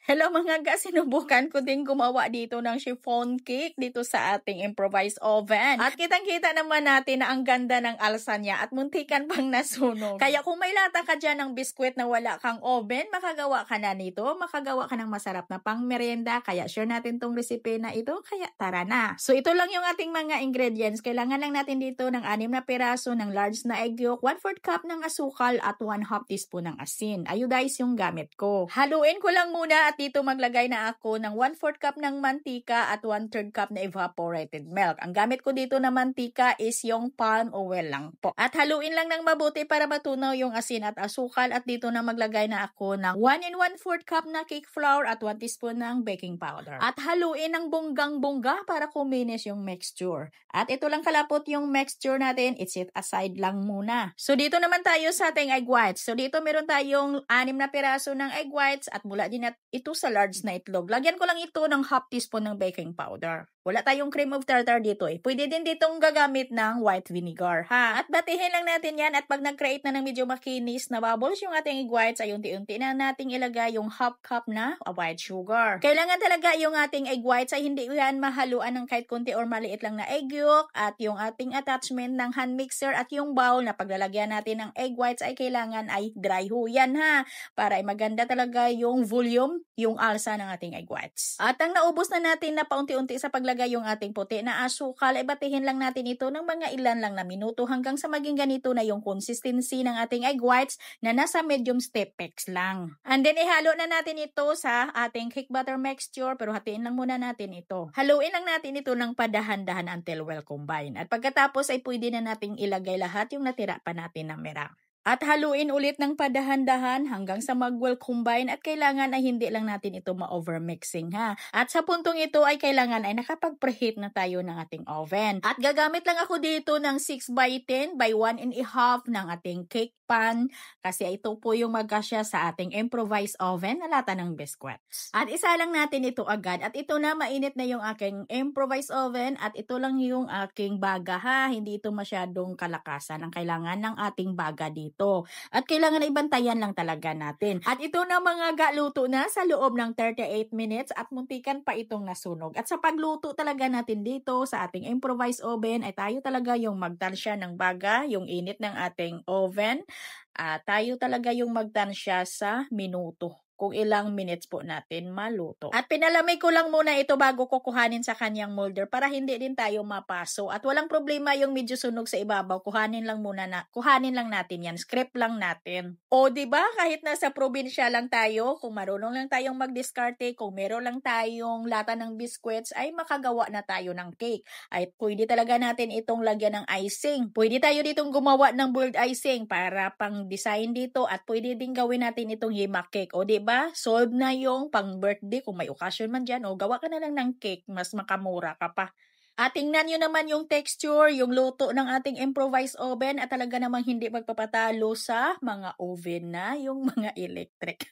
Hello mga ga, sinubukan ko din gumawa dito ng chiffon cake dito sa ating improvised oven. At kitang-kita naman natin na ang ganda ng alsa niya at muntikan pang nasunog. Kaya kung may lata ka dyan ng biskwit na wala kang oven, makagawa ka na nito. Makagawa ka ng masarap na pang merienda. Kaya share natin tong recipe na ito. Kaya tara na. So ito lang yung ating mga ingredients. Kailangan lang natin dito ng 6 na piraso ng large na egg yolk, 1/4 cup ng asukal at 1/2 teaspoon ng asin. Iodize yung gamit ko. Haluin ko lang muna at dito maglagay na ako ng 1/4 cup ng mantika at 1/3 cup na evaporated milk. Ang gamit ko dito na mantika is yung palm oil lang po. At haluin lang ng mabuti para matunaw yung asin at asukal at dito na maglagay na ako ng 1 1/4 cup na cake flour at 1 teaspoon ng baking powder. At haluin ng bonggang-bongga para kuminis yung mixture. At ito lang kalapot yung mixture natin, i-set aside lang muna. So dito naman tayo sa ating egg whites. So dito meron tayong 6 na piraso ng egg whites at mula din at ito sa large na itlog. Lagyan ko lang ito ng 1/2 teaspoon ng baking powder. Wala tayong cream of tartar dito eh. Pwede din ditong gagamit ng white vinegar, ha? At batihin lang natin yan at pag nag-create na ng medyo makinis na bubbles yung ating egg whites, ay unti-unti na nating ilagay yung 1/2 cup na white sugar. Kailangan talaga yung ating egg whites ay hindi yan mahaluan ng kahit konti or maliit lang na egg yolk at yung ating attachment ng hand mixer at yung bowl na paglalagyan natin ng egg whites ay kailangan ay dry ho yan, ha? Para ay maganda talaga yung volume, yung alsa ng ating egg whites. At ang naubos na natin na paunti-unti sa paglagay yung ating puti na asukal, ay batihin lang natin ito ng mga ilan lang na minuto hanggang sa maging ganito na yung consistency ng ating egg whites na nasa medium stepex lang. And then ihalo na natin ito sa ating cake batter mixture pero hatiin lang muna natin ito. Haluin lang natin ito ng padahan-dahan until well combined. At pagkatapos ay pwede na nating ilagay lahat yung natira pa natin na mera. At haluin ulit ng padahan-dahan hanggang sa mag-well combine at kailangan ay hindi lang natin ito ma-overmixing, ha. At sa puntong ito ay kailangan ay nakapag-preheat na tayo ng ating oven. At gagamit lang ako dito ng 6x10 by 1.5 ng ating cake pan kasi ito po yung magkasya sa ating improvised oven na lata ng biscuits. At isa lang natin ito agad at ito na mainit na yung aking improvised oven at ito lang yung aking baga, ha. Hindi ito masyadong kalakasan ang kailangan ng ating baga dito. At kailangan na ibantayan lang talaga natin. At ito na mga galuto na sa loob ng 38 minutes at muntikan pa itong nasunog. At sa pagluto talaga natin dito sa ating improvised oven ay tayo talaga yung magtansya ng baga, yung init ng ating oven. Tayo talaga yung magtansya sa minuto. Kung ilang minutes po natin maluto. At pinalamig ko lang muna ito bago ko kuhanin sa kanyang molder para hindi din tayo mapaso. At walang problema yung medyo sunog sa ibabaw. Kuhanin lang natin yan. Script lang natin. O diba, kahit nasa probinsya lang tayo, kung marunong lang tayong magdiskarte, kung meron lang tayong lata ng biscuits, ay makagawa na tayo ng cake. Ay pwede talaga natin itong lagyan ng icing. Pwede tayo ditong gumawa ng boiled icing para pang design dito at pwede din gawin natin itong yimak cake. O diba? Solve na yung pang birthday kung may occasion man dyan o gawa ka na lang ng cake, mas makamura ka pa. At tingnan nyo naman yung texture, yung luto ng ating improvised oven at talaga namang hindi magpapatalo sa mga oven na yung mga electric.